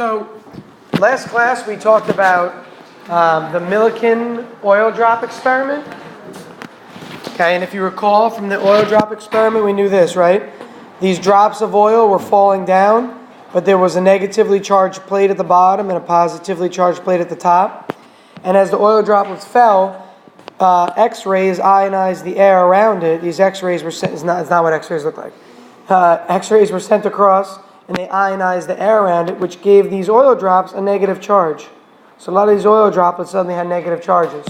So, last class we talked about the Millikan oil drop experiment. Okay, and if you recall from the oil drop experiment, we knew this, right? These drops of oil were falling down, but there was a negatively charged plate at the bottom and a positively charged plate at the top. And as the oil droplets fell, X-rays ionized the air around it. These X-rays were sent. It's not what X-rays look like. X-rays were sent across, and they ionized the air around it, which gave these oil drops a negative charge. So a lot of these oil droplets suddenly had negative charges.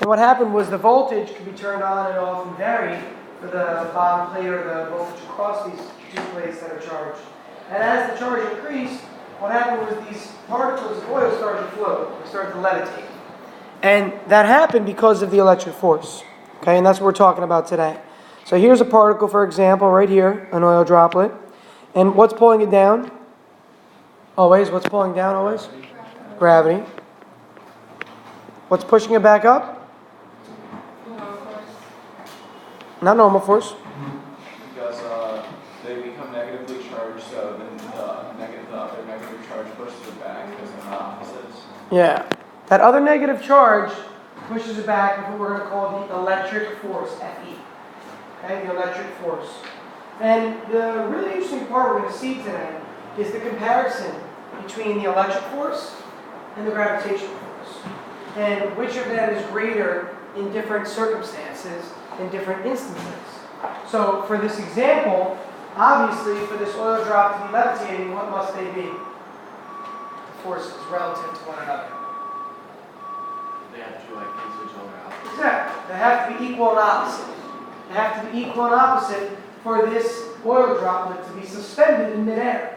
And what happened was the voltage could be turned on and off and vary for the bottom plate or the voltage across these two plates that are charged. And as the charge increased, what happened was these particles of oil started to float. They started to levitate. And that happened because of the electric force. Okay, and that's what we're talking about today. So here's a particle, for example, right here, an oil droplet. And what's pulling it down? Always, what's pulling down always? Gravity. What's pushing it back up? Normal force. Not normal force. Because they become negatively charged, so then the other negative charge pushes it back because they're opposites. Yeah. That other negative charge pushes it back with what we're going to call the electric force, Fe. Okay, the electric force. And the really interesting part we're going to see today is the comparison between the electric force and the gravitational force. And which of them is greater in different circumstances, in different instances. So for this example, obviously for this oil drop to be levitating, what must they be? The forces relative to one another. They have to cancel each other out. Exactly. They have to be equal and opposite. They have to be equal and opposite for this oil droplet to be suspended in midair.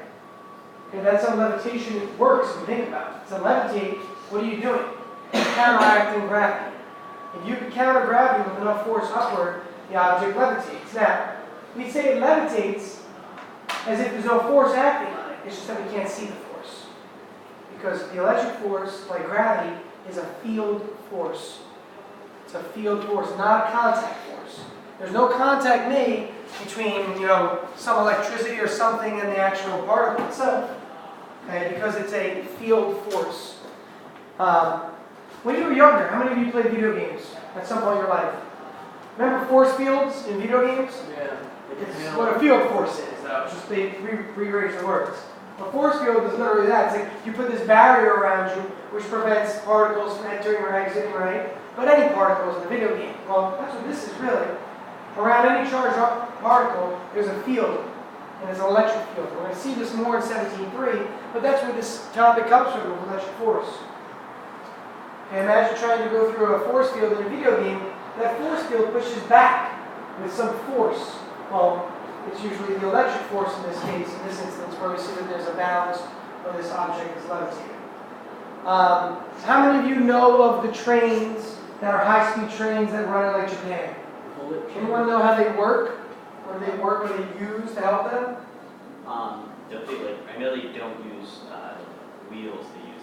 Okay, that's how levitation works if you think about it. To levitate, what are you doing? You're counteracting gravity. If you can counter gravity with enough force upward, the object levitates. Now, we say it levitates as if there's no force acting on it. It's just that we can't see the force. Because the electric force, like gravity, is a field force. It's a field force, not a contact force. There's no contact made between, some electricity or something and the actual particle itself. Okay, because it's a field force. When you were younger, how many of you played video games at some point in your life? Remember force fields in video games? Yeah. It's what a field force is, though. Just they rearrange the words. A force field is literally that. It's like you put this barrier around you which prevents particles from entering or exiting, right? But any particles in the video game. Well, that's what this is really. Around any charged particle, there's a field, and it's an electric field. We're going to see this more in 17.3, but that's where this topic comes from, with electric force. Okay, imagine trying to go through a force field in a video game. That force field pushes back with some force. Well, it's usually the electric force in this case, in this instance, where we see that there's a balance where this object is levitating. How many of you know of the trains that are high-speed trains that run in like Japan? Anyone know how they work? What do they work? What do they use to help them? Don't they I know they don't use wheels. They use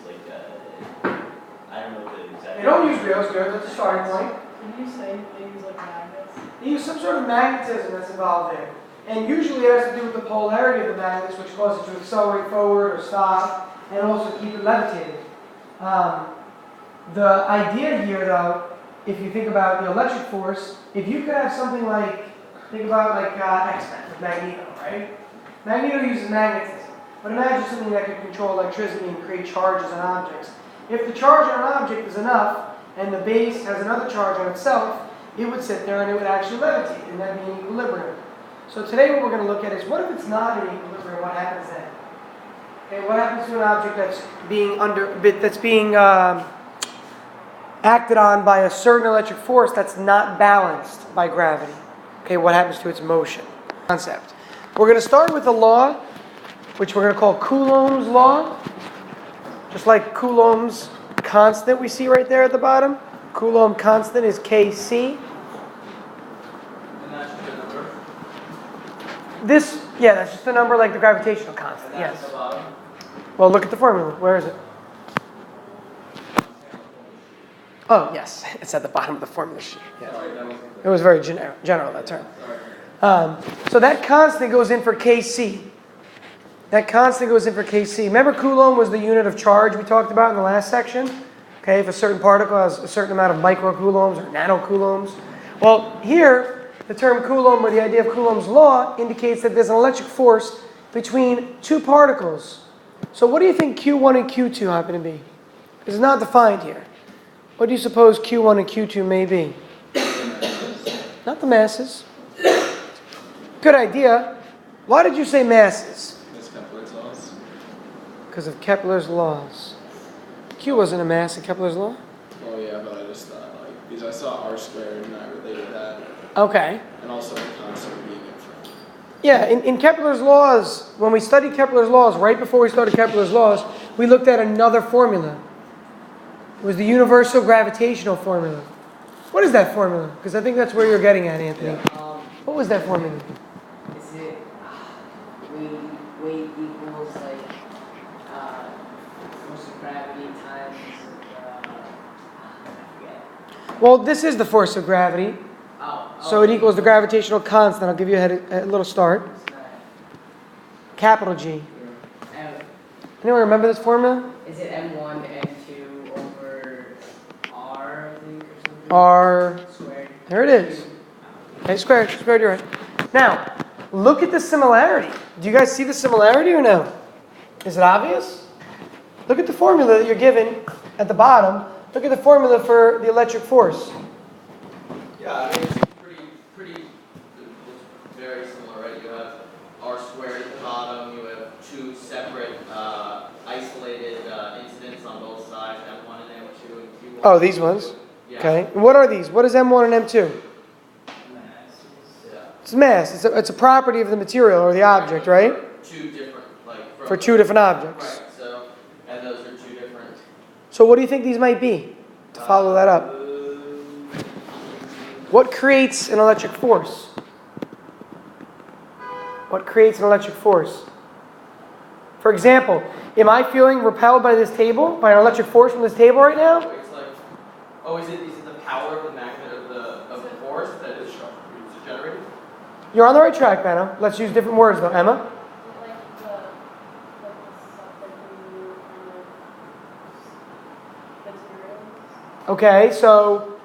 I don't know the exact. They don't use wheels. Good. That's a starting point. Can you say they use like magnets? They use some sort of magnetism that's involved there. And usually it has to do with the polarity of the magnets, which causes it to accelerate forward or stop, and also keep it levitating. The idea here, though, if you think about the electric force, if you could have something like, think about like X-Men with Magneto, right? Magneto uses magnetism, but imagine something that could control electricity and create charges on objects. If the charge on an object is enough, and the base has another charge on itself, it would sit there and it would actually levitate, and that'd be in equilibrium. So today what we're going to look at is, what if it's not in equilibrium, what happens then? Okay, what happens to an object that's being acted on by a certain electric force that's not balanced by gravity? Okay, what happens to its motion? Concept. We're going to start with a law, which we're going to call Coulomb's law. Just like Coulomb's constant we see right there at the bottom. Coulomb constant is Kc. And that's just a number? That's just a number like the gravitational constant, And that's yes. the bottom? Well, look at the formula. Where is it? Oh, yes. It's at the bottom of the formula sheet. Yeah. Sorry, that wasn't It clear. was very general, that term. Sorry. So that constant goes in for Kc. That constant goes in for Kc. Remember Coulomb was the unit of charge we talked about in the last section? Okay, if a certain particle has a certain amount of microcoulombs or nanocoulombs. Well, here, the term Coulomb or the idea of Coulomb's law indicates that there's an electric force between two particles. So what do you think Q1 and Q2 happen to be? It's not defined here. What do you suppose Q1 and Q2 may be? Not the masses. Good idea. Why did you say masses? That's Kepler's laws. Because of Kepler's laws. Q wasn't a mass in Kepler's law? Oh yeah, but I just thought like because I saw r squared and I related that, Okay. and also the constant being in front. Yeah, in Kepler's laws, when we studied Kepler's laws, right before we started Kepler's laws, we looked at another formula. It was the universal gravitational formula. What is that formula? Because I think that's where you're getting at, Anthony. What was that formula? Is it weight equals like force of gravity times I forget. Well, this is the force of gravity. So it equals the gravitational constant. I'll give you a little start. Capital G. Anyone remember this formula? Is it M1 M2 over R, I think, or something? R. Squared. There it is. Okay, squared. Squared, you're right. Now, look at the similarity. Do you guys see the similarity or no? Is it obvious? Look at the formula that you're given at the bottom. Look at the formula for the electric force. Yeah, I mean, it's very similar, right? You have r squared at the bottom, you have two separate isolated incidents on both sides, M1 and M2 and Q1. Oh, these ones? Yeah. Okay. And what are these? What is M1 and M2? Yeah. It's mass. It's a property of the material or the object, right? Two different, like... For two different objects. Right, so, and those are two different... So what do you think these might be? To follow that up. What creates an electric force? What creates an electric force? For example, am I feeling repelled by this table, by an electric force from this table right now? It's like, oh, is it the power of the magnet of the force that is generated? You're on the right track, Benno. Let's use different words though. Emma? Like the stuff that we use in materials. Okay, so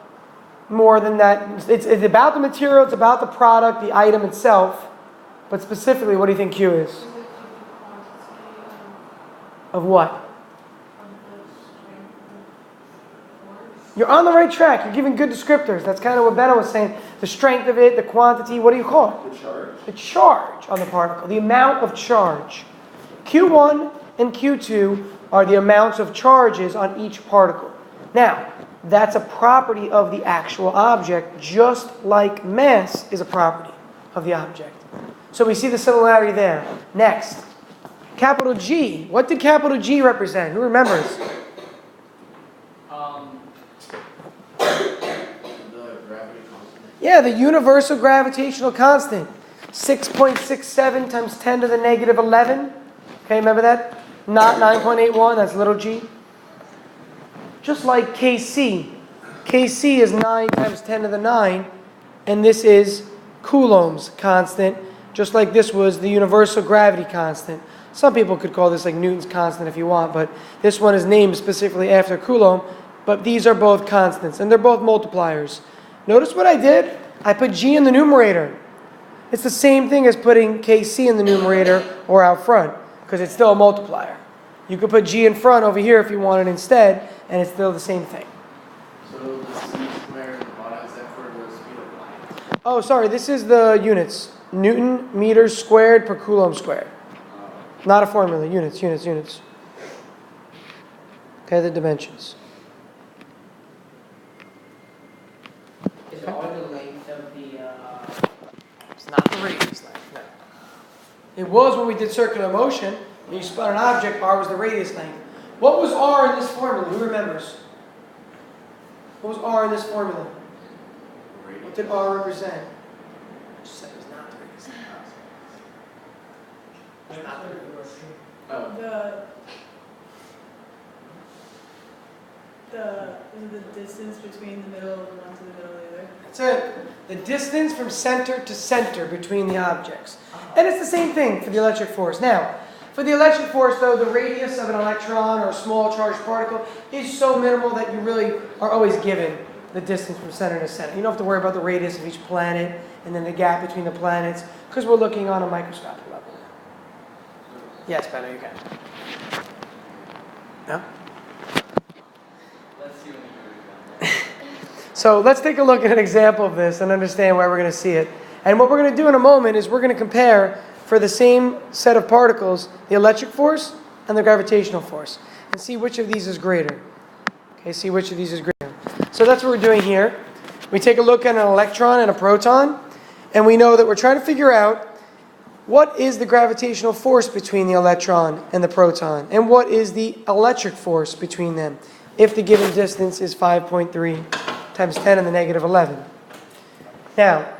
more than that. It's about the material, it's about the product, the item itself. But specifically, what do you think Q is? Is it the quantity Of what? of the strength of the force? You're on the right track. You're giving good descriptors. That's kind of what Benno was saying. The strength of it, the quantity, what do you call it? The charge. The charge on the particle, the amount of charge. Q1 and Q2 are the amounts of charges on each particle. Now, that's a property of the actual object, just like mass is a property of the object. So we see the similarity there. Next, capital G. What did capital G represent? Who remembers? The gravity constant. Yeah, the universal gravitational constant. 6.67 times 10 to the negative 11. Okay, remember that? Not 9.81, that's little g. Just like Kc. Kc is 9 times 10 to the 9, and this is Coulomb's constant, just like this was the universal gravity constant. Some people could call this like Newton's constant if you want, but this one is named specifically after Coulomb, but these are both constants, and they're both multipliers. Notice what I did? I put g in the numerator. It's the same thing as putting Kc in the numerator or out front, because it's still a multiplier. You could put g in front over here if you wanted instead, and it's still the same thing. So the c squared at the bottom, is that for the speed of light? Oh, sorry, this is the units. Newton meters squared per Coulomb squared. Not a formula, units. Okay, the dimensions. Is R the length of the It's not the radius length, no. It was when we did circular motion. When you spun an object, R was the radius length. What was R in this formula? Who remembers? What was R in this formula? What did R represent? I just said it was not the radius length. It's not the radius length. The distance between the middle of one to the middle of the other. That's it. The distance from center to center between the objects. And it's the same thing for the electric force. Now, For the electric force, though, the radius of an electron or a small charged particle is so minimal that you really are always given the distance from center to center. You don't have to worry about the radius of each planet and then the gap between the planets, because we're looking on a microscopic level. Yes, Benno, you can. No? Let's see when you So let's take a look at an example of this and understand where we're going to see it. And what we're going to do in a moment is we're going to compare, for the same set of particles, the electric force and the gravitational force, and see which of these is greater. Okay, see which of these is greater. So that's what we're doing here. We take a look at an electron and a proton, and we know that we're trying to figure out what is the gravitational force between the electron and the proton, and what is the electric force between them if the given distance is 5.3 times 10 to the negative 11. Now,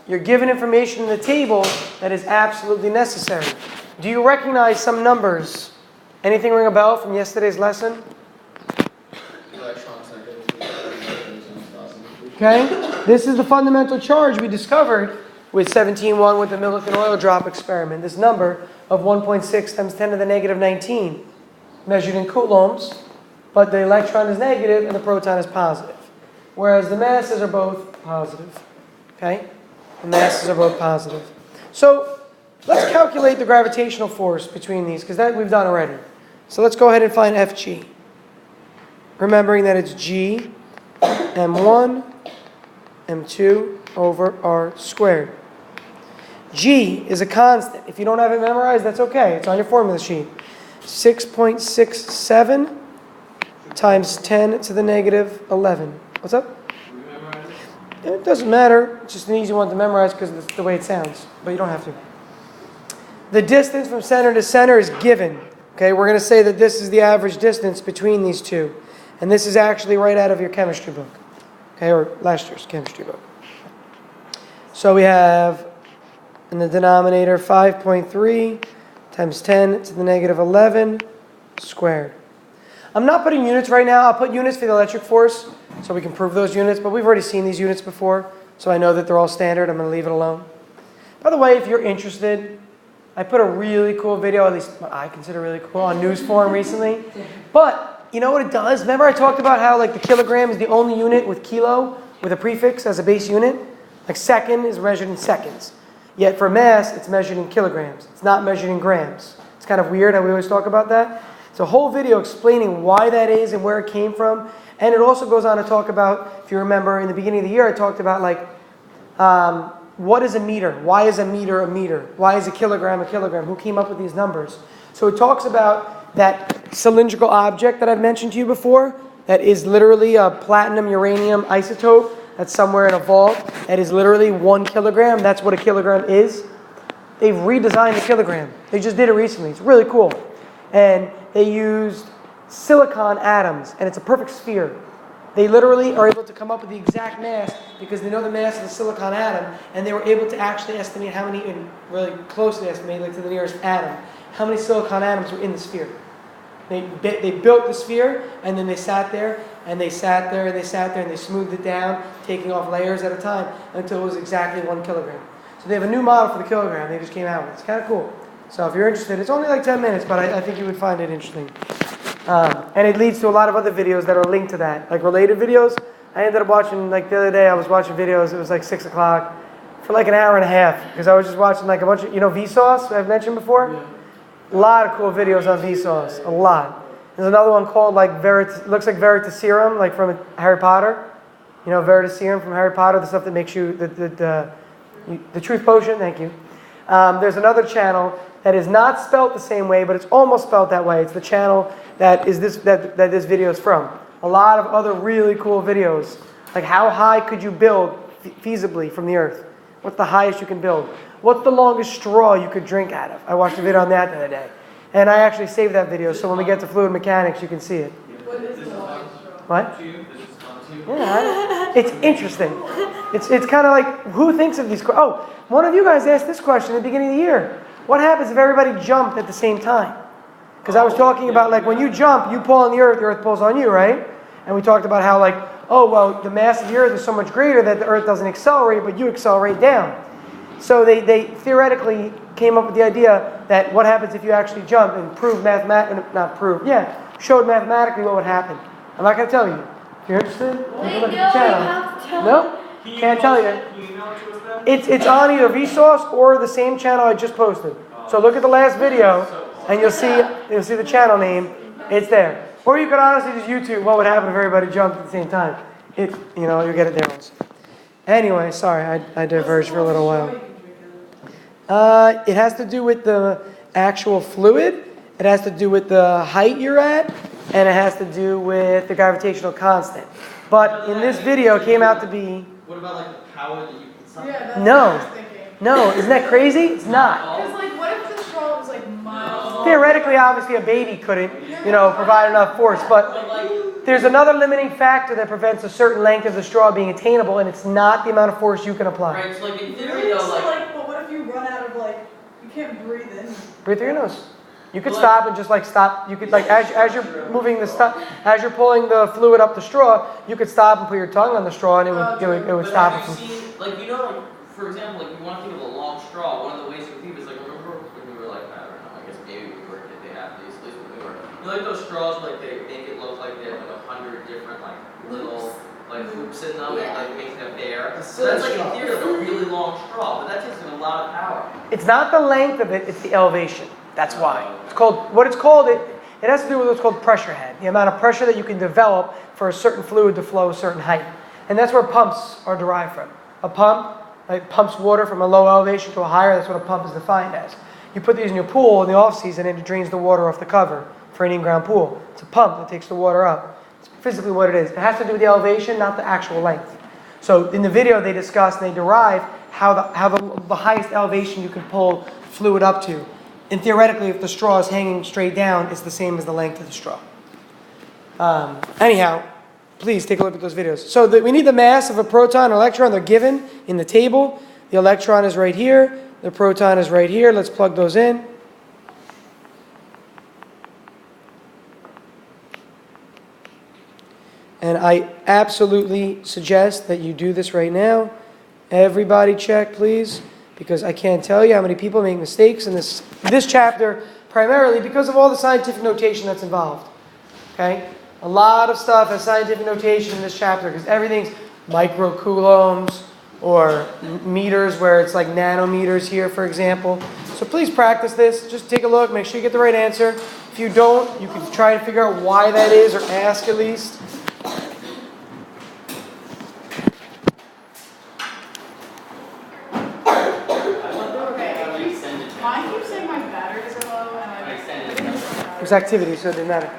you're given information in the table that is absolutely necessary. Do you recognize some numbers? Anything ring a bell from yesterday's lesson? Electrons are Okay, this is the fundamental charge we discovered with 17.1 with the Millikan oil drop experiment. This number of 1.6 times 10 to the negative 19, measured in coulombs, but the electron is negative and the proton is positive. Whereas the masses are both positive. Okay, the masses are both positive. So let's calculate the gravitational force between these, because that we've done already. So let's go ahead and find Fg. Remembering that it's G m1 m2 over r squared. G is a constant. If you don't have it memorized, that's okay. It's on your formula sheet. 6.67 times 10 to the negative 11. What's up? It doesn't matter. It's just an easy one to memorize because it's the way it sounds. But you don't have to. The distance from center to center is given. Okay, we're going to say that this is the average distance between these two. And this is actually right out of your chemistry book. Okay, or last year's chemistry book. So we have in the denominator 5.3 times 10 to the negative 11 squared. I'm not putting units right now. I'll put units for the electric force so we can prove those units, but we've already seen these units before, so I know that they're all standard. I'm going to leave it alone. By the way, if you're interested, I put a really cool video, at least what I consider really cool, on News Forum recently. But you know what it does? Remember I talked about how like the kilogram is the only unit with kilo with a prefix as a base unit? Like second is measured in seconds. Yet for mass, it's measured in kilograms. It's not measured in grams. It's kind of weird how we always talk about that. It's a whole video explaining why that is and where it came from. And it also goes on to talk about, if you remember, in the beginning of the year, I talked about like, what is a meter? Why is a meter a meter? Why is a kilogram a kilogram? Who came up with these numbers? So it talks about that cylindrical object that I've mentioned to you before, that is literally a platinum uranium isotope that's somewhere in a vault, that is literally 1 kilogram. That's what a kilogram is. They've redesigned the kilogram. They just did it recently. It's really cool. And they used silicon atoms, and it's a perfect sphere. They literally are able to come up with the exact mass because they know the mass of the silicon atom, and they were able to actually estimate how many, and really closely estimate, like to the nearest atom, how many silicon atoms were in the sphere. They built the sphere, and then they sat there, and they sat there, and they sat there, and they smoothed it down, taking off layers at a time until it was exactly 1 kilogram. So they have a new model for the kilogram they just came out with. It's kind of cool. So if you're interested, it's only like 10 minutes, but I think you would find it interesting. And it leads to a lot of other videos that are linked to that, like related videos. I ended up watching, like the other day, I was watching videos, it was like 6 o'clock, for like an hour and a half, because I was just watching like a bunch of, you know, Vsauce, I've mentioned before? Yeah. A lot of cool videos on Vsauce, a lot. There's another one called like looks like Veritaserum, like from Harry Potter. You know, Veritaserum from Harry Potter, the stuff that makes you, the truth potion, thank you. There's another channel that is not spelt the same way, but it's almost spelt that way. It's the channel that this video is from. A lot of other really cool videos, like how high could you build feasibly from the earth? What's the highest you can build? What's the longest straw you could drink out of? I watched a video on that the other day. And I actually saved that video, so when we get to fluid mechanics, you can see it. What is the longest straw? What? Yeah, it's interesting. It's kind of like, who thinks of these questions? Oh, one of you guys asked this question at the beginning of the year. What happens if everybody jumped at the same time? Because I was talking about, like, when you jump, you pull on the earth pulls on you, right? And we talked about how, like, oh, well, the mass of the earth is so much greater that the earth doesn't accelerate, but you accelerate down. So they theoretically came up with the idea that what happens if you actually jump and showed mathematically what would happen. I'm not going to tell you. If you're interested, you can look at the channel. No? Can't tell you. It's on either Vsauce or the same channel I just posted. So look at the last video and you'll see the channel name. It's there. Or you could honestly just YouTube what would happen if everybody jumped at the same time. You'll get it there also. Anyway, sorry, I diverged for a little while. It has to do with the actual fluid. It has to do with the height you're at, and it has to do with the gravitational constant. But in this video, it came out to be. What about like the power that you can suck? Yeah, that's No. what I was thinking. No, isn't that crazy? It's not. Because like, what if the straw was like miles long? Theoretically, obviously, a baby couldn't, provide enough force. But there's another limiting factor that prevents a certain length of the straw being attainable, and it's not the amount of force you can apply. Right, so like in theory Really? though, So, like, but what if you run out of you can't breathe in? Breathe through your nose. You could stop and just stop. You could as you're moving as you're pulling the fluid up the straw, you could stop and put your tongue on the straw, and it would but stop it have from. you seen, for example, you want to think of a long straw, one of the ways you can think of is remember when we were I don't know, I guess maybe we were, they have these, at least when we were, those straws, they make it look like they have 100 different, little, hoops in them, and making a bear. So that's in theory, a really long straw, but that takes a lot of power. It's not the length of it; it's the elevation. That's why it's called what it's called. It has to do with what's called pressure head, the amount of pressure that you can develop for a certain fluid to flow a certain height, and that's where pumps are derived from. A pump pumps water from a low elevation to a higher. That's what a pump is defined as. You put these in your pool in the off season, and it drains the water off the cover for an in-ground pool. It's a pump that takes the water up. It's physically what it is. It has to do with the elevation, not the actual length. So in the video, they discuss and they derive how the highest elevation you can pull fluid up to. And theoretically, if the straw is hanging straight down, it's the same as the length of the straw. Anyhow, please take a look at those videos. So we need the mass of a proton and electron. They're given in the table. The electron is right here. The proton is right here. Let's plug those in. And I absolutely suggest that you do this right now. Everybody check, please, because I can't tell you how many people make mistakes in this chapter, primarily because of all the scientific notation that's involved. Okay? A lot of stuff has scientific notation in this chapter because everything's microcoulombs or meters where it's like nanometers here, for example. So please practice this. Just take a look. Make sure you get the right answer. If you don't, you can try to figure out why that is or ask at least. Mine keeps saying my batteries are low, and It's activity, so it didn't matter.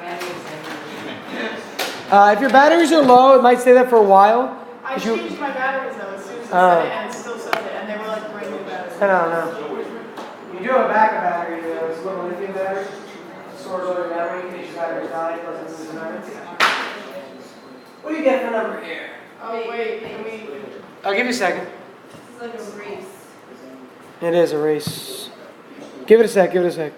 If your batteries are low, it might say that for a while. I changed my batteries though as soon as it said it, and it still said it, and they were brand new batteries. I don't know. You do have a backup battery, it's a little lithium battery. Stores all your memory in case your battery dies, doesn't lose the memory. What do you get for number here? Oh wait, can we? I'll give you a second. It's like a race. It is a race. Give it a sec, give it a sec.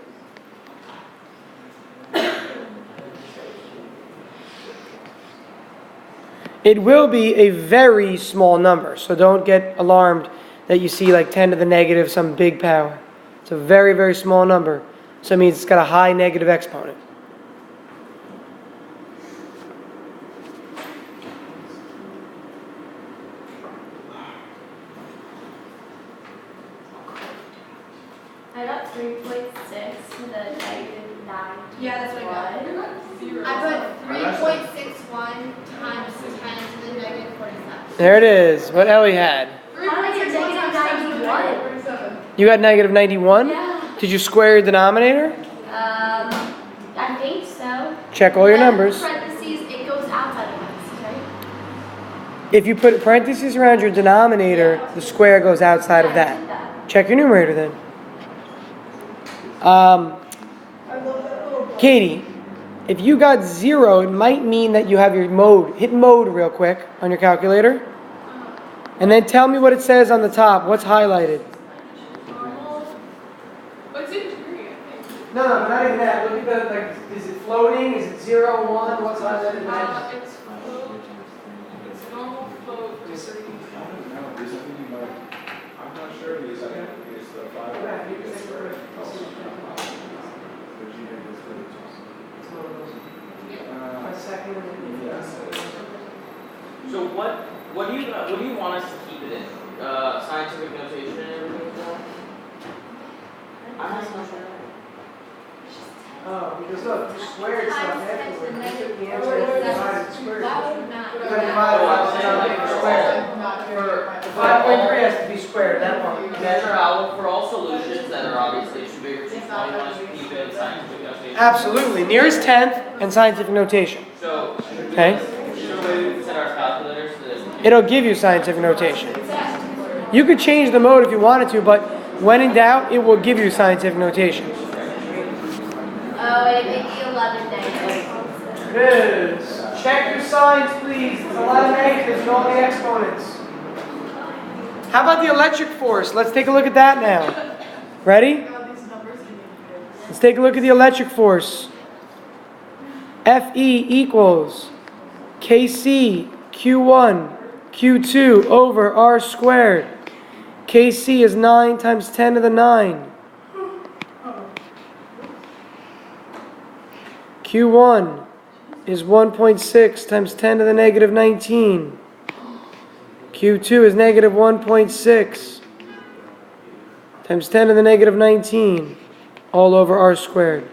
It will be a very small number, so don't get alarmed that you see 10 to the negative, some big power. It's a very, very small number, so it means it's got a high negative exponent. I got 3.6 to the negative 9. Yeah, that's what I got. I put 3.61 times 10 to the negative 47. There it is, what Ellie had. How did I get negative 91? You got negative 91? Yeah. Did you square your denominator? I think so. Check all your numbers. Parentheses, it goes outside of parentheses, right? If you put parentheses around your denominator, the square goes outside of Yeah, I did that. Check your numerator then. Katie, if you got 0, it might mean that you have your mode. Hit mode real quick on your calculator. And then tell me what it says on the top. What's highlighted? What's in degree, I think. No, but not even that. Look at the, is it floating? Is it 0, 1? What's highlighted next? It's float. It's normal float degree. I'm not sure. He's like, he's the 5. My second. So what do you want us to keep it in? Scientific notation and everything as well? I'm not so sure. Oh, because look, you squared stuff Times 10 to afterwards. the You negative took the answer and divided and squared it. That would not. You gotta divide it by something squared. The 5.3 has to be squared, that one. Measure out for all solutions that are obviously too big or too small, you want us to keep it in scientific notation? Absolutely, nearest tenth and scientific notation. So, Okay? should we set our calculators to this? It'll give you scientific notation. You could change the mode if you wanted to, but when in doubt, it will give you scientific notation. Oh, it may be 11 days. Good. Check your signs, please. There's a lot of negatives in all the exponents. How about the electric force? Let's take a look at that now. Ready? Let's take a look at the electric force. Fe equals Kc Q1 Q2 over R squared. Kc is 9 times 10 to the 9. Q1 is 1.6 times 10 to the negative 19. Q2 is negative 1.6 times 10 to the negative 19 all over R squared.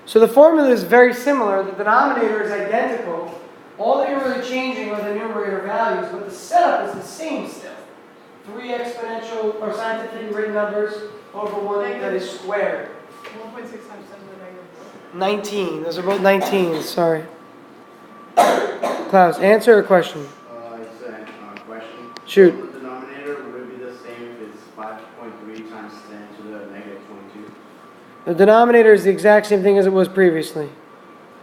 So the formula is very similar. The denominator is identical. All that you're really changing are the numerator values, but the setup is the same still. 3 exponential or scientifically written numbers over 1 that is squared. 1.6 times 10 to the negative 4. 19. Those are both 19. Sorry. Klaus, answer a question. It's a question. Shoot. The denominator, would it be the same if it's 5.3 times 10 to the negative 22? The denominator is the exact same thing as it was previously.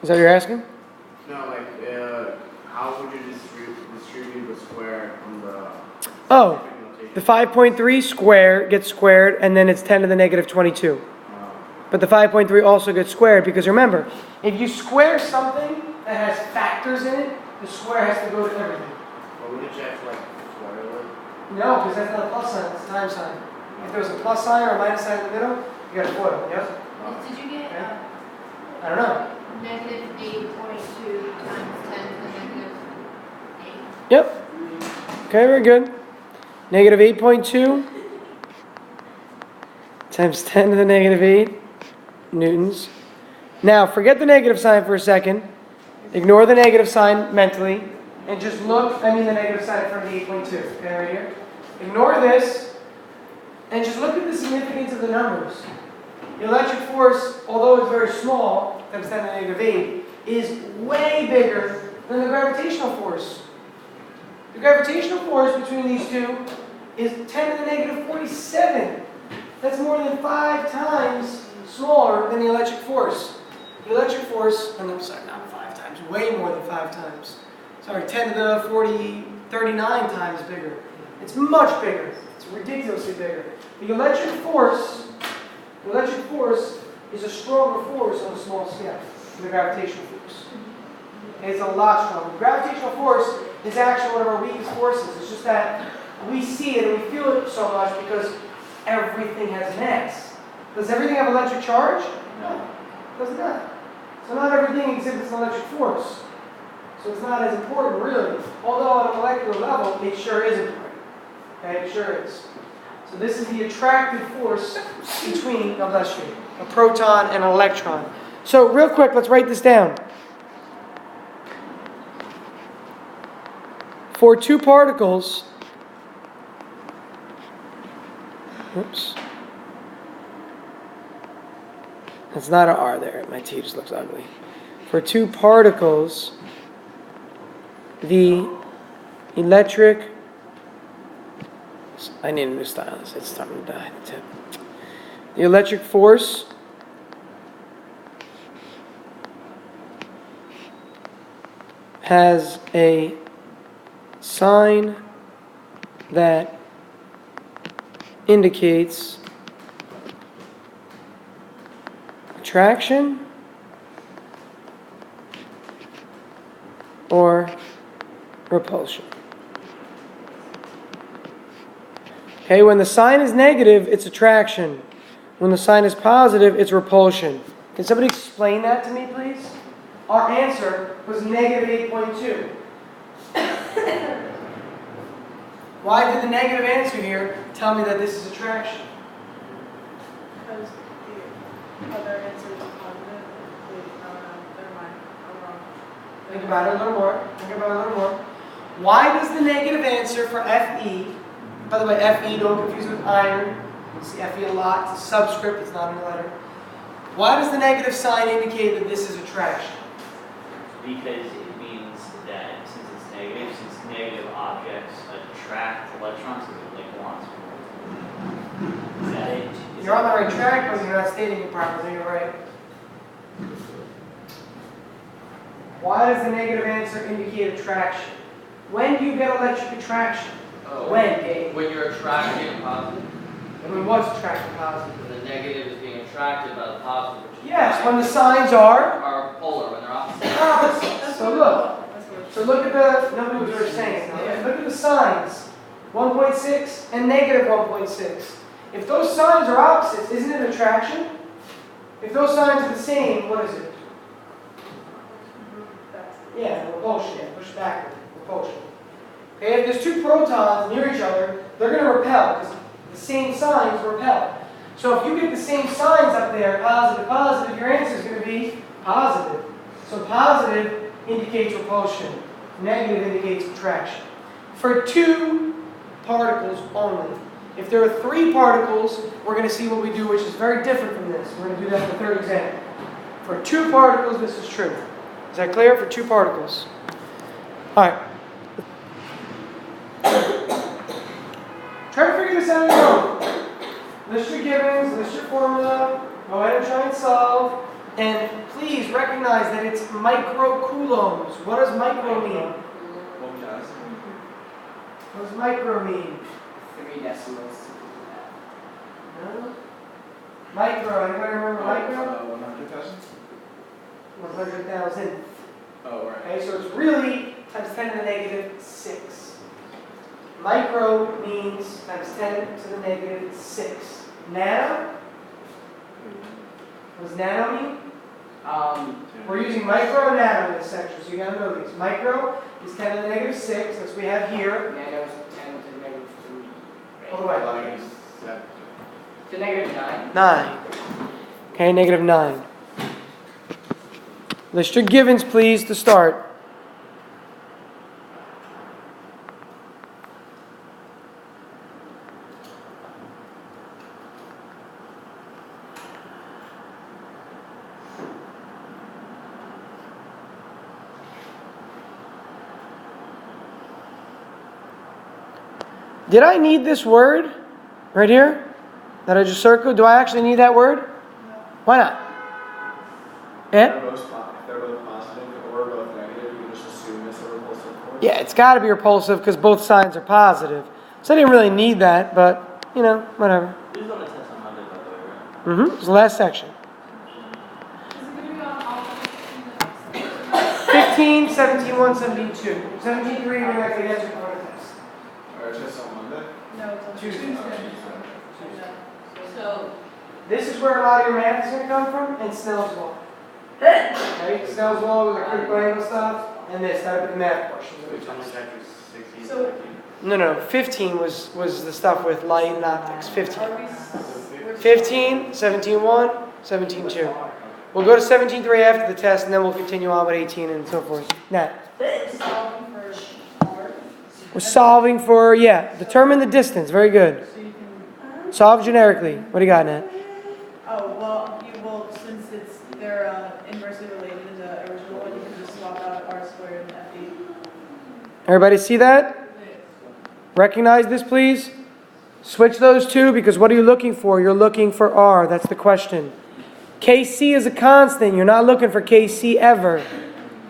Is that what you're asking? No, like, how would you distribute the square on the Oh, scientific the notation? 5.3 square gets squared, and then it's 10 to the negative 22. But the 5.3 also gets squared, because remember, if you square something that has factors in it, the square has to go to everything. But wouldn't you have to, like, FOIL it? No, because that's not a plus sign, it's a time sign. If there was a plus sign or a minus sign in the middle, you got to FOIL, yes? Did you get I don't know. negative 8.2 times 10 to the negative 8? Yep. Okay, very good. Negative 8.2 times 10 to the negative 8 newtons. Now, forget the negative sign for a second. Ignore the negative sign mentally. And just look, the negative sign in front of the 8.2. Okay, right here. Ignore this. And just look at the significance of the numbers. The electric force, although it's very small, times 10 to the negative 8, is way bigger than the gravitational force. The gravitational force between these two is 10 to the negative 47. That's more than 5 times smaller than the electric force. The electric force, not 5 times, way more than 5 times. Sorry, 10 to the 39 times bigger. It's much bigger. It's ridiculously bigger. The electric force is a stronger force on a small scale than the gravitational force. And it's a lot stronger. The gravitational force is actually one of our weakest forces. It's just that we see it and we feel it so much because everything has an X. Does everything have electric charge? No. It does not. So not everything exhibits an electric force. So it's not as important really. Although on a molecular level, it sure is important. Okay, it sure is. So this is the attractive force between, God bless you, a proton and an electron. So real quick, let's write this down. For 2 particles, oops, that's not an R there. My T just looks ugly. For 2 particles, the electric, I need a new stylus. It's starting to die. The tip. The electric force has a sign that indicates attraction or repulsion. Okay, when the sign is negative, it's attraction. When the sign is positive, it's repulsion. Can somebody explain that to me, please? Our answer was negative 8.2. Why did the negative answer here tell me that this is attraction? Because the other answer is positive. Wait, no, never mind. I'm wrong. Think about it a little more. Think about it a little more. Why does the negative answer for Fe, by the way, Fe, don't confuse with iron. You see Fe a lot. It's a subscript. It's not a letter. Why does the negative sign indicate that this is attraction? Because it means that since negative objects attract electrons, like wants. Is that it? You're on the right track, but you're not stating it properly. You're right. Why does the negative answer indicate attraction? When do you get electric attraction? Oh, When, Gabe? when you're attracting positive, I mean, what's attracting positive? when the negative is being attracted by the positive, which is Yes, when the signs are polar, when they're opposite. opposite. So look. That's what So look at the, nobody was really saying, look at the signs, 1.6 and negative 1.6. If those signs are opposites, isn't it attraction? If those signs are the same, what is it? Yeah, repulsion, yeah, push backward, repulsion. Okay, if there's two protons near each other, they're going to repel, because the same signs repel. So if you get the same signs up there, positive, positive, your answer is going to be positive. So positive indicates repulsion. Negative indicates attraction. For two particles only. If there are three particles, we're going to see what we do, which is very different from this. We're going to do that in the third example. For two particles, this is true. Is that clear? For two particles. All right. Try to figure this out on your own. List your givens, list your formula. Go ahead and try and solve. And please recognize that it's microcoulombs. What does micro mean? What does micro mean? 3 decimals. No? Micro, anybody remember micro? 100,000? 100,000. Oh, right. Okay, so it's really times 10 to the negative 6. Micro means times 10 to the negative 6. Nano? What does nano mean? We're using micro and nano in this section, so you gotta know these. Micro is 10 to the negative 6, as we have here. Nano is 10 to the negative 3. All the way. To negative 9. 9. Okay, negative 9. List your givens, please, to start. Did I need this word right here that I just circled? Do I actually need that word? Why not? Yeah? If they're both positive or both negative, you can just assume it's a repulsive force. Yeah, it's got to be repulsive because both signs are positive. So I didn't really need that, but, you know, whatever. This is on the test on Monday, by the way, right? Mm-hmm. It's the last section. Is it going to be on all 15, 17, 1, 17, 2. 17, 3, we're going to answer for the test. Or just on Monday? No, it's on Tuesday. Tuesday. So, This is where a lot of your math is going to come from, and Snell's law. Okay, Snell's law with the critical angle stuff, and this, that'll be the math portion. So, No, 15 was the stuff with light and optics. 15. are we... 15, 17.1, 17.2. We'll go to 17.3 after the test, and then we'll continue on with 18 and so forth. Nat. solving for R? We're solving for, determine the distance. Very good. So you can... Solve generically. What do you got, Nat? Oh, well, since they're inversely related in the original one, you can just swap out R squared and FE. Everybody see that? Recognize this, please. Switch those two, because what are you looking for? You're looking for R. That's the question. KC is a constant. You're not looking for KC ever.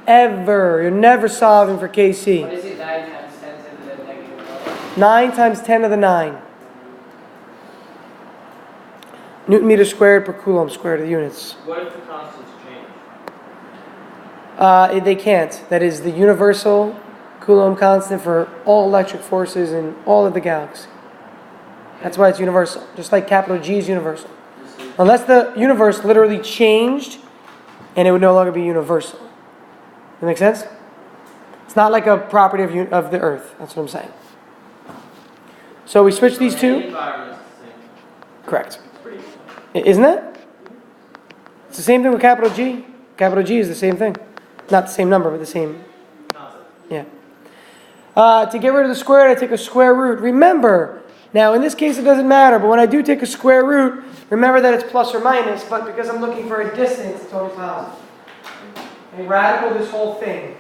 Ever. You're never solving for KC. What is it? 9 times 10 to the negative 1? 9 times 10 to the 9. Newton meter squared per coulomb squared of the units. What if the constants change? They can't. That is the universal Coulomb constant for all electric forces in all of the galaxy. That's why it's universal. Just like capital G is universal. Unless the universe literally changed and it would no longer be universal. That make sense? It's not like a property of the earth. That's what I'm saying. So we switch these two. Correct. Isn't it? It's the same thing with capital G. Capital G is the same thing. Not the same number, but the same. Yeah. To get rid of the squared, I take a square root. Remember, now in this case it doesn't matter, but when I do take a square root, remember that it's plus or minus, but because I'm looking for a distance, it's always positive. Okay, radical this whole thing.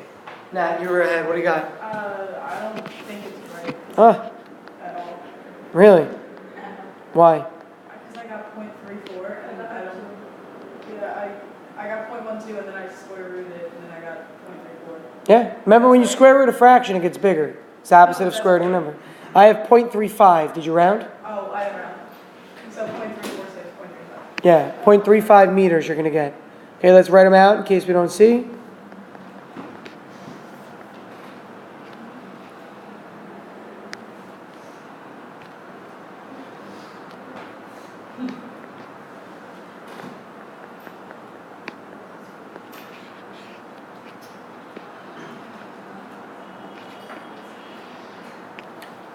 Nat, you were ahead. What do you got? I don't think it's right at all. Really? Why? Because I got 0.34 and I don't, I got 0.12 and then I square rooted it and then I got 0.34. Yeah. Remember when you square root a fraction, it gets bigger. It's the opposite of square rooting a number. I have 0.35. Did you round? Oh, I have round. So 0.346, 0.35. Yeah, 0.35 meters you're going to get. Okay, let's write them out in case we don't see.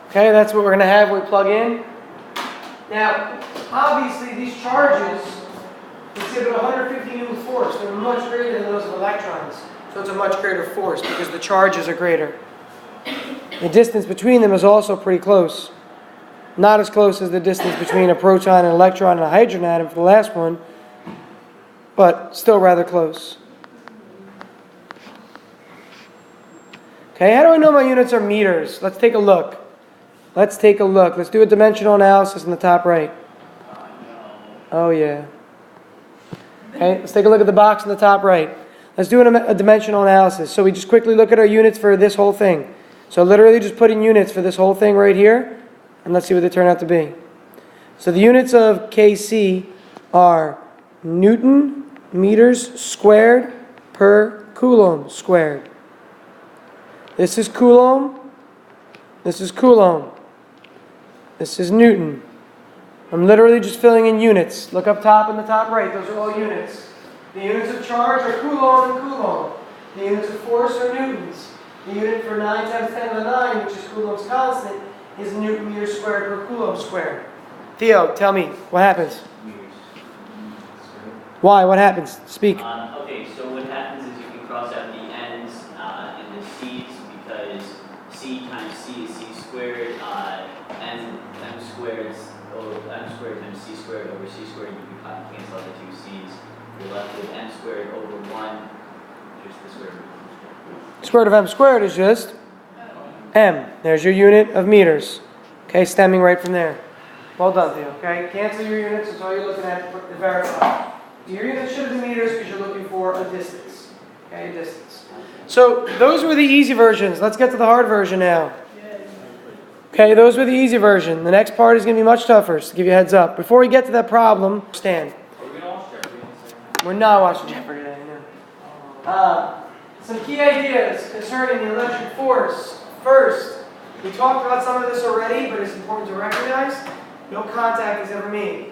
Okay, that's what we're going to have when we plug in. Now, obviously, these charges exhibit 150 newton force. They're much greater than those of electrons. So it's a much greater force because the charges are greater. The distance between them is also pretty close. Not as close as the distance between a proton, an electron, and a hydrogen atom for the last one, but still rather close. Okay, how do I know my units are meters? Let's take a look. Let's take a look. Let's do a dimensional analysis in the top right. Oh, yeah. Okay, let's take a look at the box in the top right. Let's do a dimensional analysis. So we just quickly look at our units for this whole thing. So literally just put in units for this whole thing right here, and let's see what they turn out to be. So the units of Kc are Newton meters squared per Coulomb squared. This is Coulomb. This is Coulomb. This is Newton. I'm literally just filling in units. Look up top in the top right. Those are all units. The units of charge are Coulomb and Coulomb. The units of force are Newtons. The unit for 9 times 10 to the 9, which is Coulomb's constant, is Newton meters squared per Coulomb squared. Theo, tell me, what happens? Why? What happens? Speak. Okay, so what happens is you can cross out the n's and the c's because c times c is c squared, m squared times c squared over c squared. You can cancel out the two c's. You're left with m squared over 1, just the square root. Square root of m squared is just m. There's your unit of meters. Okay, stemming right from there. Well done, Theo. Okay, cancel your units. That's all you're looking at to verify. Your units should be meters because you're looking for a distance. Okay, a distance. So those were the easy versions. Let's get to the hard version now. Okay, those were the easy version. The next part is going to be much tougher, so to give you a heads up. Before we get to that problem, stand. We're not watching Jeopardy today, no. Some key ideas concerning the electric force. First, we talked about some of this already, but it's important to recognize no contact is ever made.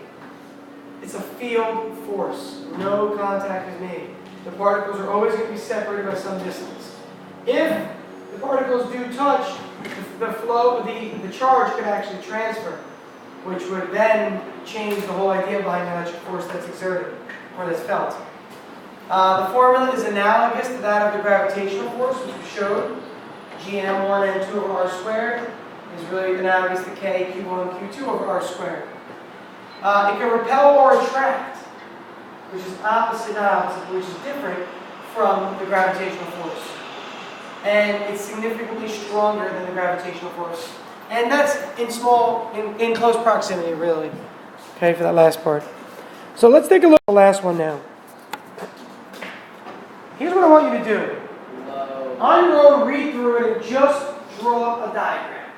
It's a field force. No contact is made. The particles are always going to be separated by some distance. If the particles do touch, the flow, the charge could actually transfer, which would then change the whole idea behind the electric force that's exerted or that's felt. The formula is analogous to that of the gravitational force, which we showed. Gm1 n2 over r squared is really analogous to k q1 q2 over r squared. It can repel or attract, which is which is different from the gravitational force. And it's significantly stronger than the gravitational force. And that's in close proximity, really. Okay, for that last part. So let's take a look at the last one now. Here's what I want you to do. On your own, read through it and just draw a diagram.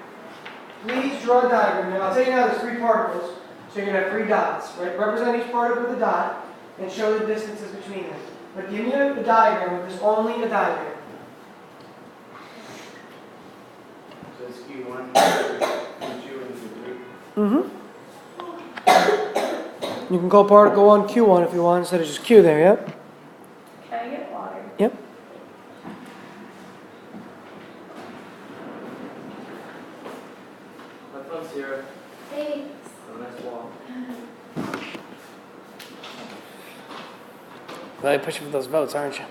Please draw a diagram. Now, I'll tell you now there's 3 particles, so you're going to have 3 dots. Right? Represent each particle with a dot and show the distances between them. But give me a diagram with this only a diagram. So it's Q1, Q2, and Q3. Mm-hmm. You can call particle 1 Q1 if you want, instead of just Q there, yep? Can I get water? Yep. My phone's here. Hey. Have a nice walk. Really pushing for those votes, aren't you?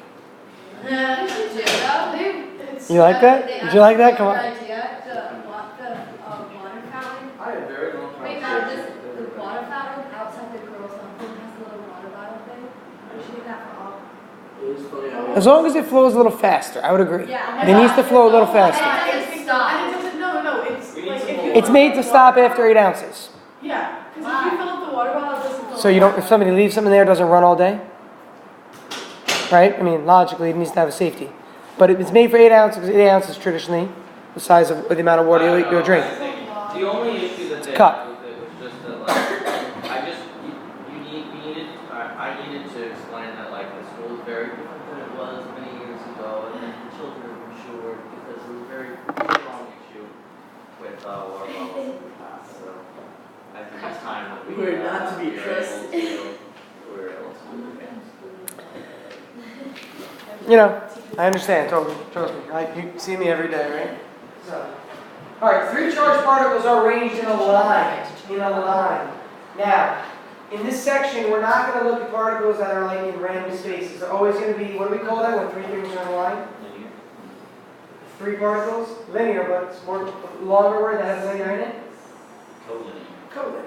Yeah, you should do that. You like that? Did you like that? Come on. Idea to lock the water fountain. I had very long Right now, the water fountain outside the girls' room has a little water bottle thing. We should do that for all. It is funny. As long as it flows a little faster, I would agree. Yeah. It needs to flow a little faster. And it doesn't stop. And it doesn't, no, it's We need like some if more. you. It's made to stop after 8 ounces. Yeah, because if you fill up the water bottle, it doesn't fill So you don't, up. if somebody leaves something there, it doesn't run all day? Right? I mean, logically, it needs to have a safety. But it's made for 8 ounces, because 8 ounces traditionally the size of the amount of water you'll drink. I think the only issue that they Cup. had with it was just that, like, I needed to explain that, like, the school is very different than it was many years ago, and that the children were insured because there was a very strong issue with water bottles in the past. So I think it's time that we We're not to be we were trusted. able to do it. You know, I understand, totally. Trust me. You see me every day, right? So, all right, 3 charged particles are arranged in a line. Now, in this section, we're not going to look at particles that are like in random spaces. They're always going to be, what do we call that when 3 things are in a line? 3 particles? Linear, but it's more longer word that has linear in it? Collinear.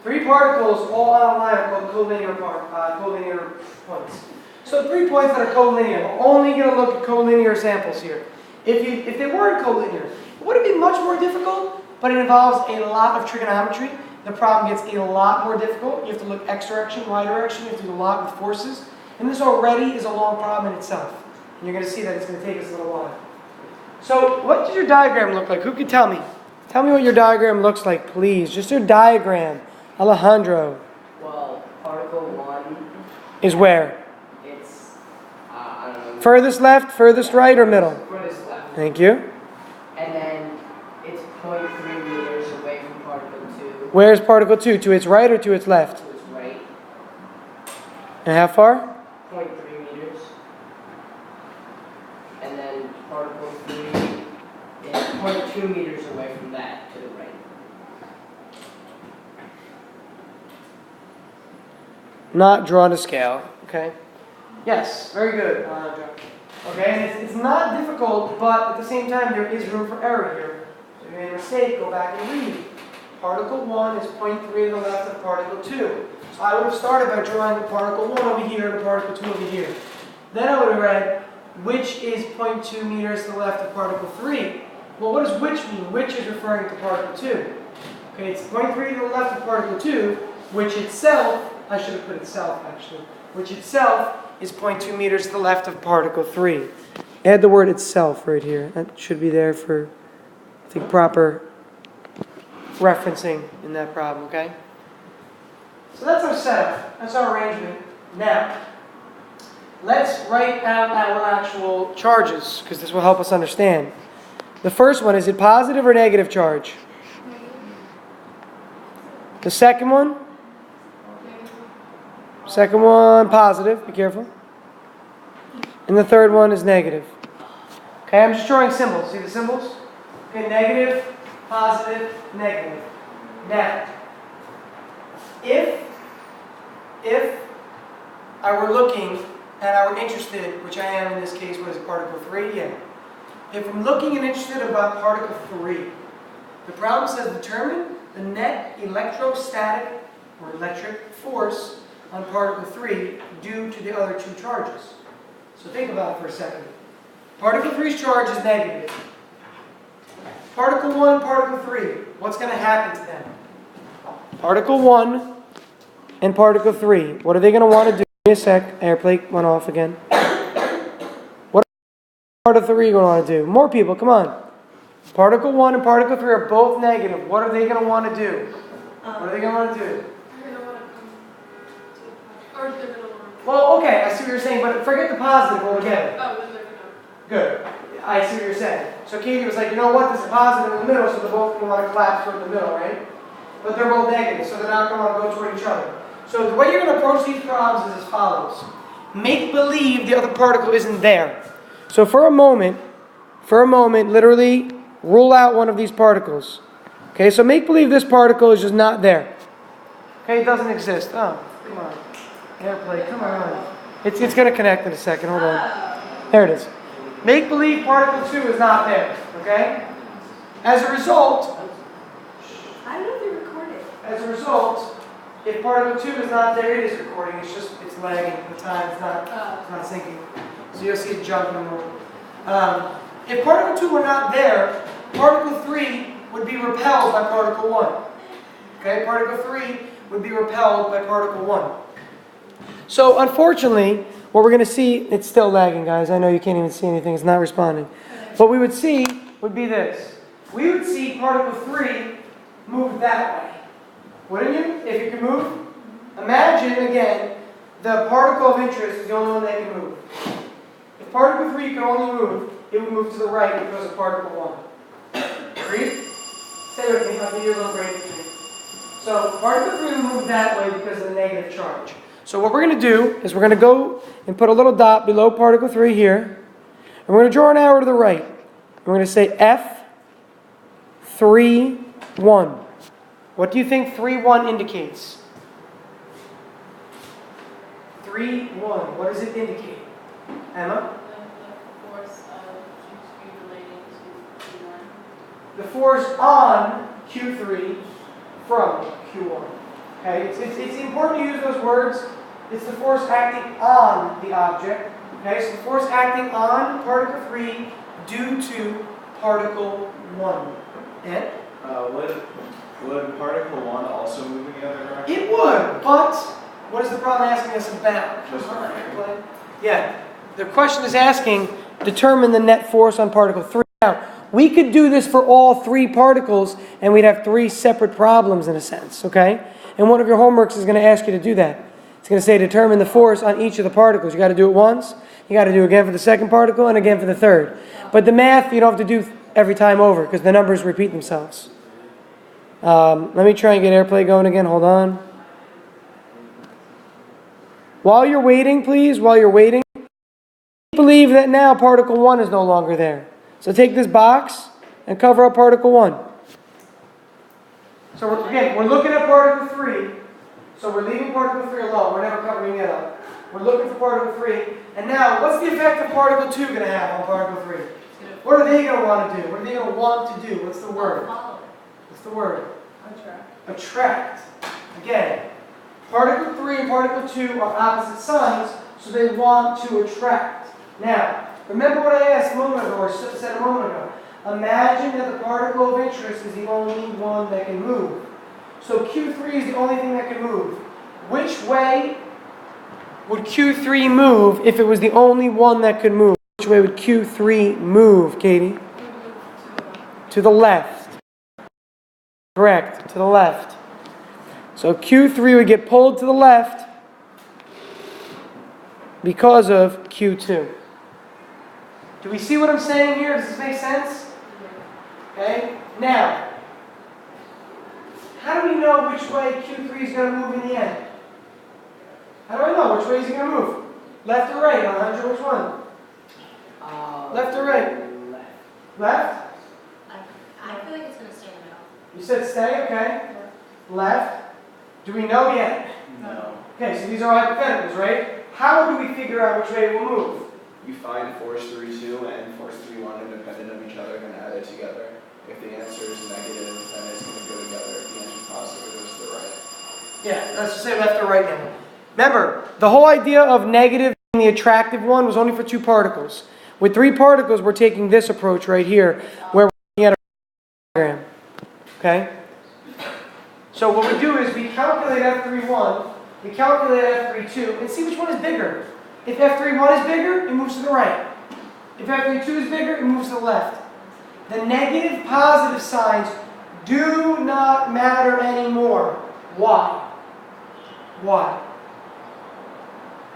3 particles all on a line are called collinear points. So 3 points that are collinear. We're only going to look at collinear samples here. If they weren't collinear, it would have been much more difficult, but it involves a lot of trigonometry. The problem gets a lot more difficult. You have to look X direction, Y direction. You have to do a lot with forces. And this already is a long problem in itself. And you're going to see that it's going to take us a little while. So what does your diagram look like? Who can tell me? Tell me what your diagram looks like, please. Just your diagram. Alejandro. Well, particle 1, Is where? it's, I don't know. Furthest left, furthest right, or middle? Furthest left. Thank you. And then it's 0.3 meters away from particle 2 Where's particle 2? To its right or to its left? to its right. And how far? 0.3 meters. And then particle 3 is 0.2 meters away from that to the right. Not drawn to scale. Okay. Yes, very good, Alejandro. Okay, and it's not difficult, but at the same time, there is room for error here. So if you made a mistake, go back and read. Particle 1 is 0.3 to the left of particle 2. So I would have started by drawing the particle 1 over here and the particle 2 over here. Then I would have read, which is 0.2 meters to the left of particle 3. Well, what does which mean? Which is referring to particle 2. Okay, it's 0.3 to the left of particle 2, which itself, I should have put itself actually, which itself is 0.2 meters to the left of particle 3. Add the word itself right here. That should be there for, I think, proper referencing in that problem, okay? So that's our setup. That's our arrangement. Now, let's write out our actual charges, because this will help us understand. The first one, is it positive or negative charge? The second one? Second one, positive. Be careful. And the third one is negative. Okay, I'm just drawing symbols. See the symbols? Okay, negative, positive, negative. Now, if I were looking and I were interested, which I am in this case, what is it, particle 3? Yeah. If I'm looking and interested about particle 3, the problem says determine the net electrostatic or electric force on particle 3 due to the other 2 charges. So think about it for a second. Particle 3's charge is negative. Particle 1 and particle 3, what's going to happen to them? Particle 1 and particle 3, what are they going to want to do? Give me a sec, airplane went off again. What are particle 3 going to want to do? More people, come on. Particle 1 and particle 3 are both negative. What are they going to want to do? What are they going to want to do? Or they're gonna want. Well, okay, I see what you're saying, but forget the positive altogether. Oh, then they're gonna. Good. I see what you're saying. So Katie was like, you know what, there's a positive in the middle, so they're both going to want to collapse toward the middle, right? But they're both negative, so they're not going to want to go toward each other. So the way you're going to approach these problems is as follows. Make believe the other particle isn't there. So for a moment, literally rule out one of these particles. Okay, so make believe this particle is just not there. Okay, it doesn't exist. Oh, come on. Airplay, come on. It's going to connect in a second. Hold on. There it is. Make believe particle 2 is not there. Okay? As a result, I don't know if you recorded. As a result, if particle 2 is not there, it is recording. It's lagging. The time it's not syncing. So you'll see it jump in a moment. If particle 2 were not there, particle 3 would be repelled by particle 1. Okay, particle 3 would be repelled by particle 1. So unfortunately, what we're going to see, it's still lagging, guys. I know you can't even see anything. It's not responding. What we would see would be this. We would see particle 3 move that way. Wouldn't you? If you could move? Imagine, again, the particle of interest is the only one that can move. If particle 3 could only move, it would move to the right because of particle 1. Agreed? Stay with me. I'll give you a little break between. So particle 3 will move that way because of the negative charge. So what we're going to do is we're going to go and put a little dot below particle 3 here. And we're going to draw an arrow to the right. And we're going to say F3, 1. What do you think 3, 1 indicates? 3, 1. What does it indicate? Emma? The force of Q3 relating to Q1. The force on Q3 from Q1. Okay, it's important to use those words. It's the force acting on the object. Okay, so the force acting on particle 3 due to particle 1. Ed? Would particle 1 also move in the other direction? It would, but what is the problem asking us about? Just Come on, for Airplane. Yeah, the question is asking, determine the net force on particle 3. Now, we could do this for all 3 particles, and we'd have 3 separate problems in a sense, okay? And one of your homeworks is going to ask you to do that. It's going to say determine the force on each of the particles. You got to do it once. You got to do it again for the second particle and again for the third. But the math you don't have to do every time over because the numbers repeat themselves. Let me try and get AirPlay going again. Hold on. While you're waiting, please, believe that now particle 1 is no longer there. So take this box and cover up particle 1. So we're looking at particle 3. So we're leaving particle 3 alone. We're never covering it up. We're looking for particle 3. And now, what's the effect of particle 2 going to have on particle 3? What are they going to want to do? What are they going to want to do? What's the word? What's the word? Attract. Attract. Again, particle 3 and particle 2 are opposite signs, so they want to attract. Now, remember what I asked a moment ago, or said a moment ago. Imagine that the particle of interest is the only one that can move. So Q3 is the only thing that can move. Which way would Q3 move if it was the only one that could move? Which way would Q3 move, Katie? To the left. Correct, to the left. So Q3 would get pulled to the left because of Q2. Do we see what I'm saying here? Does this make sense? Okay, now, how do we know which way Q3 is going to move in the end? How do I know which way is he going to move? Left or right? 100, which one? Left or right? Left? I feel like it's going to stay in the middle. You said stay, okay. Left. Do we know yet? No. Okay, so these are hypotheticals, right? How do we figure out which way it will move? You find force 3-2 and force 3-1 independent of each other and add it together. If the answer is negative, then it's going to go together. If the answer is positive, it goes to the right. Yeah, let's just say left or right now. Remember, the whole idea of negative being the attractive one was only for 2 particles. With 3 particles, we're taking this approach right here, where we're looking at a diagram. Okay? So what we do is we calculate F31, we calculate F32, and see which one is bigger. If F31 is bigger, it moves to the right. If F32 is bigger, it moves to the left. The negative positive signs do not matter anymore. Why? Why?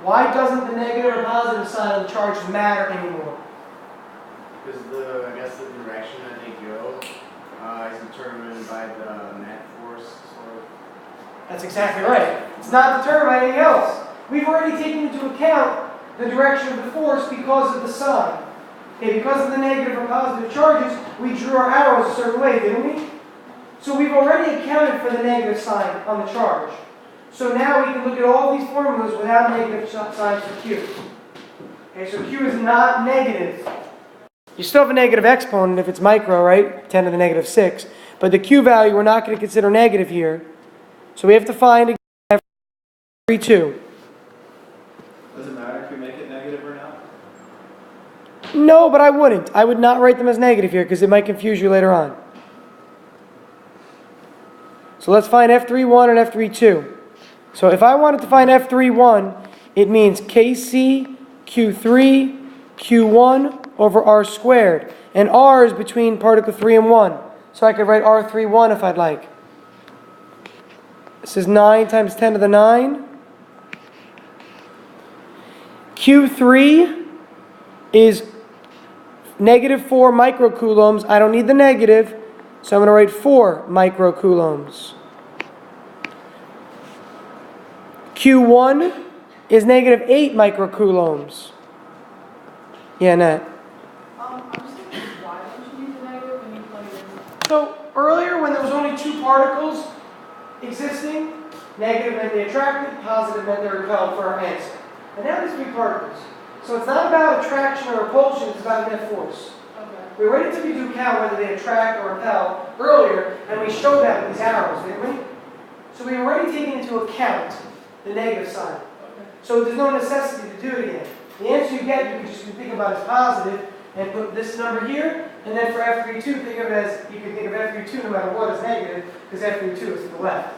Why doesn't the negative or positive sign of the charges matter anymore? Because I guess the direction that they go is determined by the net force, sort of. That's exactly right. It's not determined by anything else. We've already taken into account the direction of the force because of the sign. Okay, because of the negative or positive charges, we drew our arrows a certain way, didn't we? So we've already accounted for the negative sign on the charge. So now we can look at all these formulas without negative signs for Q. Okay, so Q is not negative. You still have a negative exponent if it's micro, right? 10 to the negative 6. But the Q value we're not going to consider negative here. So we have to find F32. Does it matter if we make it negative or not? No, but I wouldn't. I would not write them as negative here because it might confuse you later on. So let's find F31 and F32. So if I wanted to find F31, it means KC, Q3, Q1 over R squared. And R is between particle 3 and 1. So I could write R31 if I'd like. This is 9 times 10 to the 9. Q3 is negative 4 microcoulombs. I don't need the negative, so I'm going to write 4 microcoulombs. Q1 is negative 8 microcoulombs. Yeah, Nat. I'm just thinking, why don't you use the negative when you plug it in? So earlier when there was only 2 particles existing, negative meant they attracted, positive meant they repelled for our answer. And now there's 3 particles. So it's not about attraction or repulsion, it's about net force. Okay. We already took into account whether they attract or repel earlier, and we showed that with these arrows, didn't we? So we've already taken into account the negative sign. Okay. So there's no necessity to do it again. The answer you get, you can just think about as positive and put this number here, and then for F32, think of it as, you can think of F32 no matter what as negative, because F32 is to the left.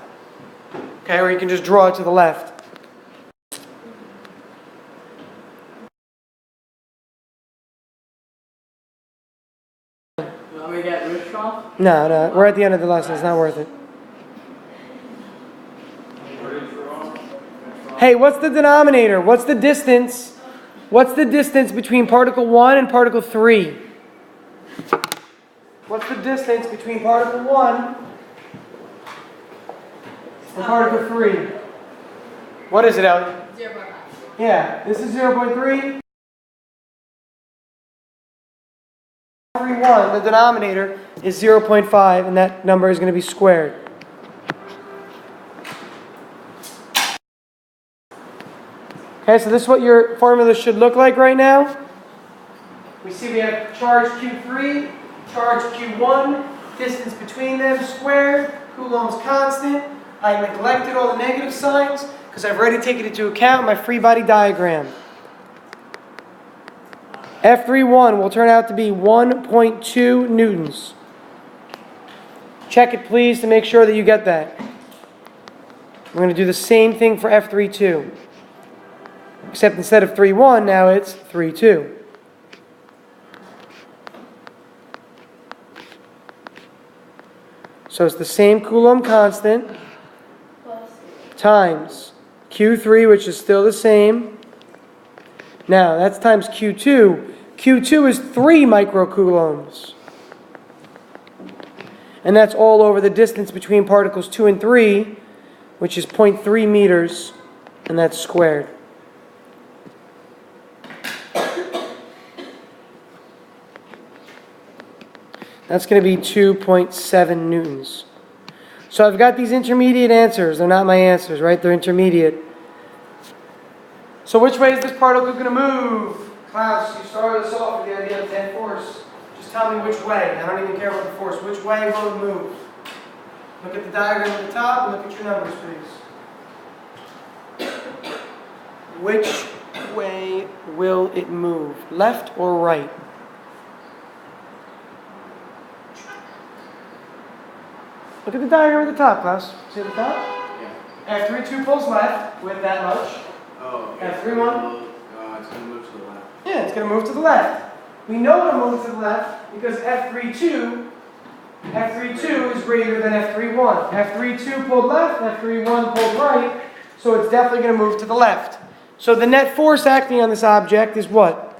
Okay, or you can just draw it to the left. You want me to get Rich off? No, we're at the end of the lesson, it's not worth it. Hey, what's the denominator? What's the distance? What's the distance between particle 1 and particle 3? What's the distance between particle 1 and particle 3? What is it, Ellie? 0.5. Yeah, this is 0.3. 1, the denominator is 0.5, and that number is going to be squared. Okay, so this is what your formula should look like right now. We see we have charge Q3, charge Q1, distance between them squared, Coulomb's constant. I neglected all the negative signs because I've already taken into account my free body diagram. F31 will turn out to be 1.2 newtons. Check it please to make sure that you get that. We're going to do the same thing for F32. Except instead of 3.1, now it's 3.2. So it's the same Coulomb constant times Q3, which is still the same. Now, that's times Q2. Q2 is 3 microcoulombs. And that's all over the distance between particles 2 and 3, which is 0.3 meters, and that's squared. That's going to be 2.7 newtons. So I've got these intermediate answers. They're not my answers, right? They're intermediate. So which way is this particle going to move? Klaus, you started us off with the idea of net force. Just tell me which way. I don't even care about the force. Which way will it move? Look at the diagram at the top and look at your numbers, please. Which way will it move? Left or right? Look at the diagram at the top, Klaus. See at the top? Yeah. F32 pulls left with that much. Oh, okay. F31? It's going to move to the left. Yeah, it's going to move to the left. We know it'll move to the left because F32 is greater than F31. F32 pulled left, F31 pulled right, so it's definitely going to move to the left. So the net force acting on this object is what?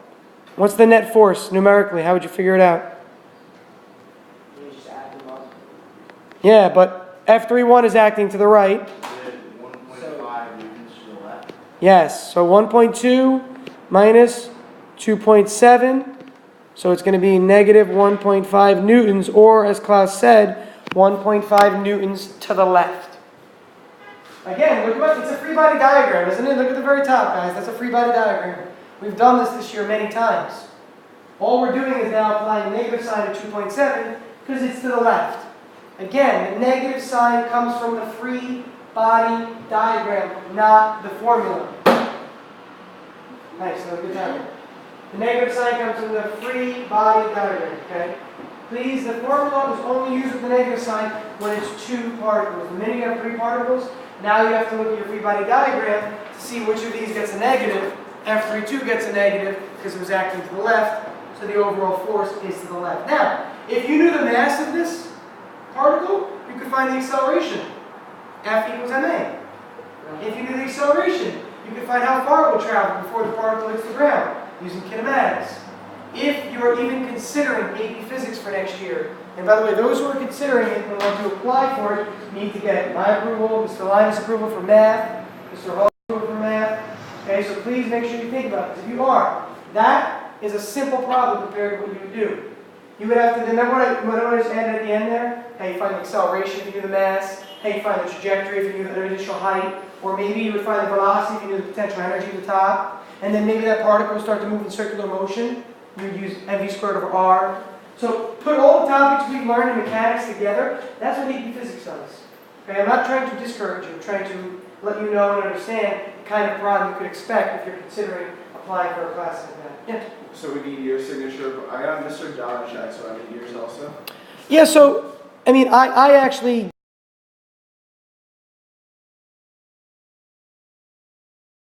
What's the net force numerically? How would you figure it out? You just add them up. Yeah, but F31 is acting to the right. Yeah. Yes, so 1.2 minus 2.7, so it's going to be negative 1.5 newtons, or as Klaus said, 1.5 newtons to the left. Again, look what, it's a free body diagram, isn't it? Look at the very top, guys. That's a free body diagram. We've done this year many times. All we're doing is now applying the negative sign of 2.7 because it's to the left. Again, the negative sign comes from the free body diagram, not the formula. Nice, that was a good time. The negative sign comes from the free body diagram, okay? Please, the formula is only used with the negative sign when it's two particles. The minute you have three particles, now you have to look at your free body diagram to see which of these gets a negative. F32 gets a negative because it was acting to the left, so the overall force is to the left. Now, if you knew the mass of this particle, you could find the acceleration. F equals ma. If you knew the acceleration, you could find how far it will travel before the particle hits the ground using kinematics. If you're even considering AP Physics for next year, and by the way, those who are considering it and want to apply for it need to get my approval, Mr. Linus' approval for math, Mr. Hall's approval for math. Okay, so please make sure you think about this. If you are, that is a simple problem compared to what you would do. You would have to, remember what I just added at the end there? How you find the acceleration if you knew the mass, how you find the trajectory if you knew the initial height, or maybe you would find the velocity if you knew the potential energy at the top, and then maybe that particle would start to move in circular motion. You would use mv squared over r. So put all the topics we've learned in mechanics together, that's what AP Physics does. Okay, I'm not trying to discourage you, I'm trying to let you know and understand the kind of problem you could expect if you're considering applying for a class like that. Yeah? So we need your signature. I got Mr. Donachek, so I need yours also. Yeah, so, I mean, I actually